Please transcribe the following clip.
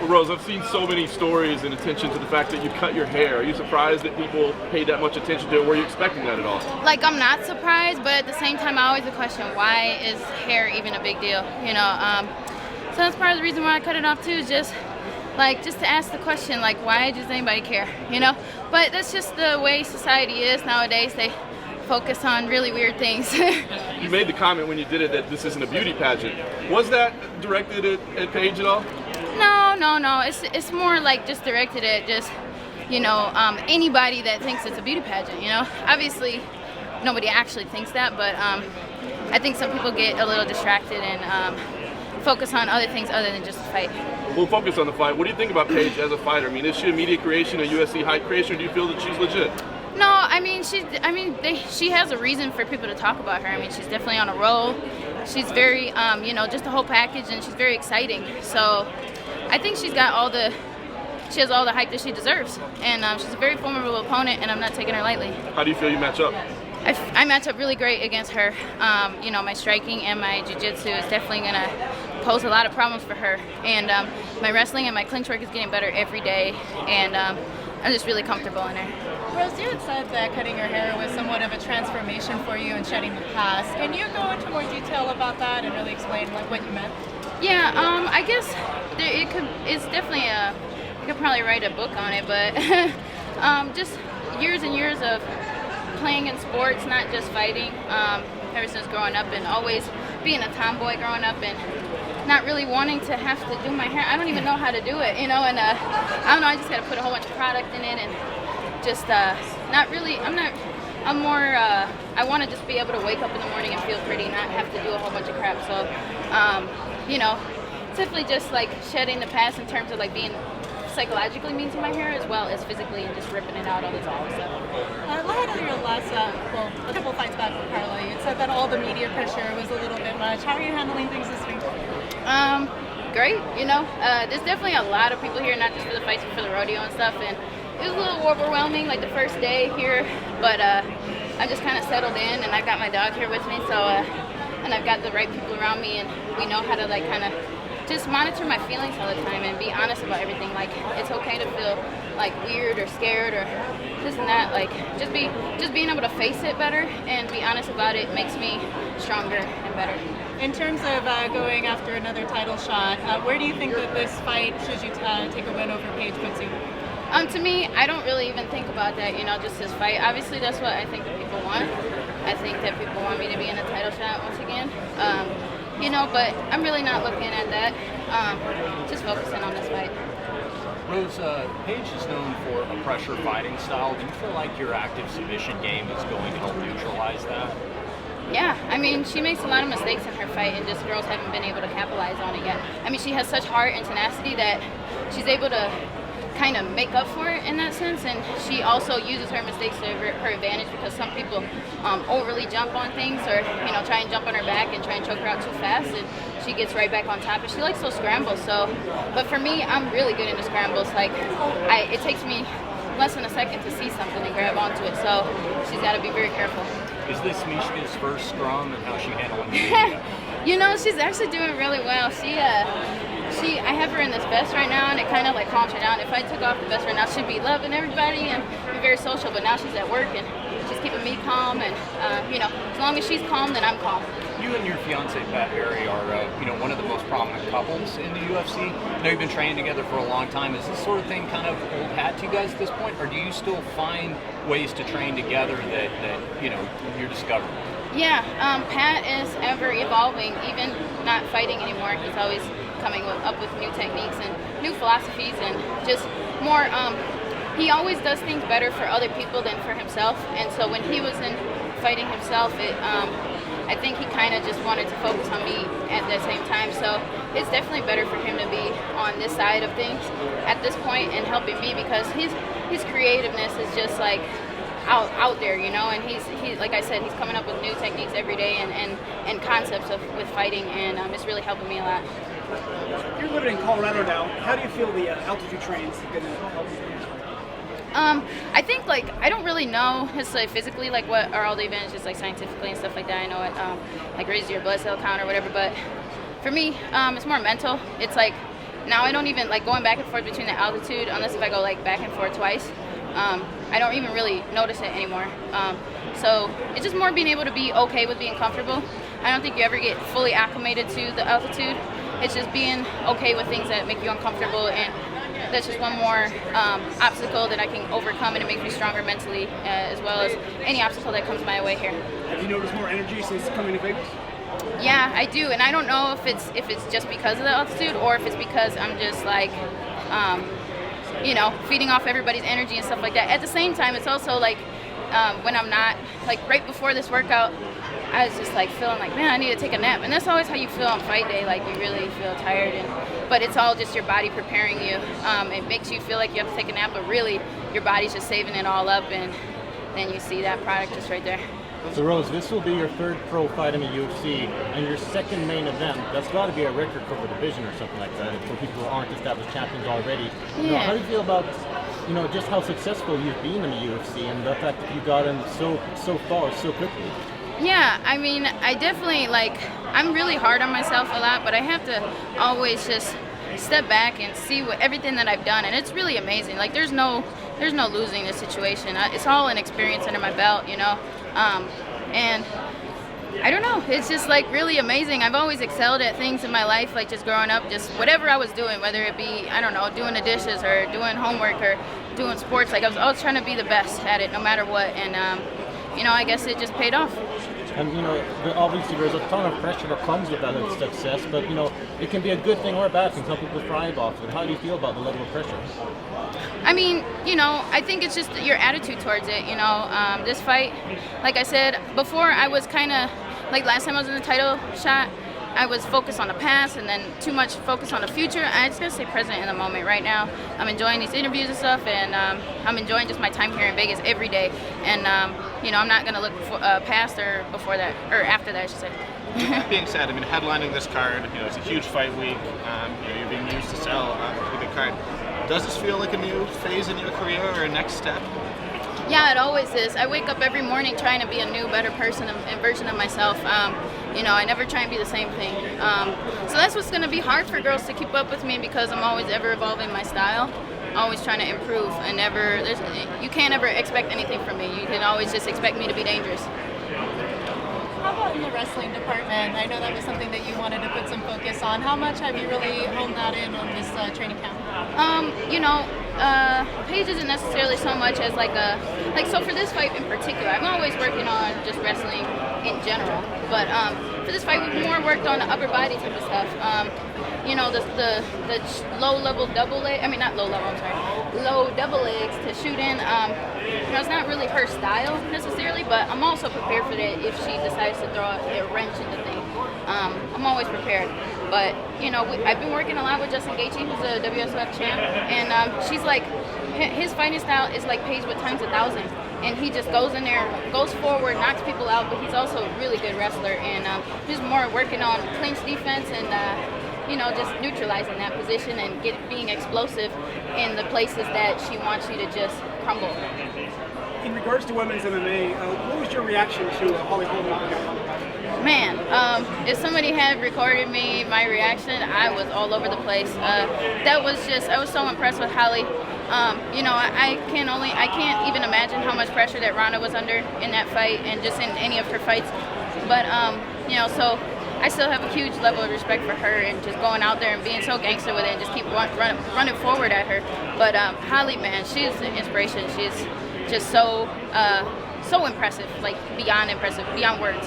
Rose, I've seen so many stories in attention to the fact that you cut your hair. Are you surprised that people paid that much attention to it? Were you expecting that at all? Like, I'm not surprised, but at the same time, I always question, why is hair even a big deal? You know, so that's part of the reason why I cut it off too, is just to ask the question, like, why does anybody care? You know, but that's just the way society is nowadays. They focus on really weird things. You made the comment when you did it that this isn't a beauty pageant. Was that directed at Paige at all? No. It's more like just directed at just, you know, anybody that thinks it's a beauty pageant. You know, obviously nobody actually thinks that, but I think some people get a little distracted and focus on other things other than just the fight. We'll focus on the fight. What do you think about Paige as a fighter? I mean, is she a media creation, a UFC hype creation, or do you feel that she's legit? No, I mean, she has a reason for people to talk about her. I mean, she's definitely on a roll. She's very, you know, just the whole package, and she's very exciting. So I think she has all the hype that she deserves. And she's a very formidable opponent, and I'm not taking her lightly. How do you feel you match up? I match up really great against her. You know, my striking and my jiu-jitsu is definitely going to pose a lot of problems for her. And my wrestling and my clinch work is getting better every day. And I'm just really comfortable in her. Rose, you had said that cutting your hair was somewhat of a transformation for you and shedding the past. Can you go into more detail about that and really explain like what you meant? Yeah, I guess it's definitely you could probably write a book on it, but just years and years of playing in sports, not just fighting, ever since growing up, and always being a tomboy growing up and not really wanting to have to do my hair. I don't even know how to do it, you know, and I don't know, I just got to put a whole bunch of product in it and just not really, I'm more, I want to just be able to wake up in the morning and feel pretty, not have to do a whole bunch of crap. So, you know, simply just like shedding the past in terms of like being psychologically mean to my hair as well as physically and just ripping it out all the time. So. Led on your last, a couple fights back with Carla, you said that all the media pressure was a little bit much. How are you handling things this week? Great, you know, there's definitely a lot of people here, not just for the fights, but for the rodeo and stuff, and it was a little overwhelming, like the first day here, but I just kind of settled in, and I got my dog here with me, so, and I've got the right people around me, and we know how to like kind of just monitor my feelings all the time and be honest about everything. Like, it's okay to feel like weird or scared or this and that. Like, just being able to face it better and be honest about it makes me stronger and better. In terms of going after another title shot, where do you think that this fight, should you take a win over Paige, puts you? To me, I don't really even think about that, you know, just this fight. Obviously, that's what I think that people want. I think that people want me to be in a title shot once again. You know, but I'm really not looking at that. Just focusing on this fight. Rose, Paige is known for a pressure fighting style. Do you feel like your active submission game is going to help neutralize that? Yeah, I mean, she makes a lot of mistakes in her fight, and just girls haven't been able to capitalize on it yet. I mean, she has such heart and tenacity that she's able to kind of make up for it in that sense, and she also uses her mistakes to her advantage, because some people overly jump on things, or you know, try and jump on her back and try and choke her out too fast, and she gets right back on top, and she likes those scrambles. So, but for me, I'm really good in the scrambles. Like, it takes me less than a second to see something and grab onto it, so she's got to be very careful. Is this Mishka's first scrum, and how's she handling it? You know, she's actually doing really well. I have her in this vest right now, and it kind of like calms her down. If I took off the vest right now, she'd be loving everybody and be very social, but now she's at work and she's keeping me calm, and you know, as long as she's calm, then I'm calm. You and your fiance Pat Barry are, you know, one of the most prominent couples in the UFC. I know you've been training together for a long time. Is this sort of thing kind of old hat to you guys at this point, or do you still find ways to train together that you know, you're discovering? Yeah, Pat is ever evolving, even not fighting anymore. He's always coming up with new techniques and new philosophies, and just more, he always does things better for other people than for himself. And so when he was in fighting himself, I think he kind of just wanted to focus on me at the same time. So it's definitely better for him to be on this side of things at this point and helping me, because his creativeness is just like out there, you know, and he's like I said, he's coming up with new techniques every day and concepts with fighting, and it's really helping me a lot. You're living in Colorado now. How do you feel the altitude trains are going to help you? I think, like, I don't really know necessarily physically, like, what are all the advantages, like, scientifically and stuff like that. I know it, like, raises your blood cell count or whatever, but for me, it's more mental. It's like, now I don't even like going back and forth between the altitude unless if I go like back and forth twice. I don't even really notice it anymore. So it's just more being able to be okay with being comfortable. I don't think you ever get fully acclimated to the altitude. It's just being okay with things that make you uncomfortable, and that's just one more obstacle that I can overcome, and it makes me stronger mentally, as well as any obstacle that comes my way here. Have you noticed more energy since coming to Vegas? Yeah, I do, and I don't know if it's just because of the altitude or if it's because I'm just like, feeding off everybody's energy and stuff like that. At the same time, it's also like when I'm not, like right before this workout, I was just like feeling like, man, I need to take a nap. And that's always how you feel on fight day, like you really feel tired. But it's all just your body preparing you. It makes you feel like you have to take a nap, but really your body's just saving it all up, and then you see that product just right there. So Rose, this will be your third pro fight in the UFC and your second main event. That's got to be a record for the division or something like that, for people who aren't established champions already. Yeah. How do you feel about just how successful you've been in the UFC and the fact that you got in so far so quickly? Yeah, I mean, I definitely I'm really hard on myself a lot, but I have to always just step back and see everything that I've done, and it's really amazing. Like there's no losing this situation. It's all an experience under my belt, and I don't know, it's just like really amazing. I've always excelled at things in my life, like just growing up, just whatever I was doing, whether it be, I don't know, doing the dishes or doing homework or doing sports, like I was always trying to be the best at it no matter what, and I guess it just paid off. And obviously there's a ton of pressure that comes with that success, but it can be a good thing or a bad thing. Some people thrive off it. How do you feel about the level of pressure? I mean, I think it's just your attitude towards it. This fight, like I said before, I was kind of like last time I was in the title shot, I was focused on the past and then too much focus on the future. I just gotta stay present in the moment right now. I'm enjoying these interviews and stuff, and I'm enjoying just my time here in Vegas every day. And I'm not gonna look past or before that, or after that, I should say. That being said, headlining this card, it's a huge fight week. You're being used to sell a big card. Does this feel like a new phase in your career or a next step? Yeah, it always is. I wake up every morning trying to be a new, better person and version of myself. I never try and be the same thing. So that's what's going to be hard for girls to keep up with me, because I'm always ever evolving my style, always trying to improve, and you can't ever expect anything from me. You can always just expect me to be dangerous. How about in the wrestling department? I know that was something that you wanted to put some focus on. How much have you really honed that in on this training camp? Paige isn't necessarily so much as so for this fight in particular, I'm always working on just wrestling in general, but for this fight we've more worked on the upper body type of stuff. The low level double leg, low double legs to shoot in. It's not really her style necessarily, but I'm also prepared for that if she decides to throw a wrench into things. I'm always prepared. But, I've been working a lot with Justin Gaethje, who's a WSOF champ, and she's like, his fighting style is like Paige with times 1,000. And he just goes in there, goes forward, knocks people out, but he's also a really good wrestler. And he's more working on clinch defense and, just neutralizing that position and being explosive in the places that she wants you to just crumble. In regards to women's MMA, what was your reaction to Holly Holm knockout? Man, if somebody had recorded my reaction, I was all over the place. I was so impressed with Holly. I can't even imagine how much pressure that Ronda was under in that fight and just in any of her fights. But, so I still have a huge level of respect for her and just going out there and being so gangster with it and just keep running forward at her. But Holly, man, she's an inspiration. She's just so impressive, beyond impressive, beyond words.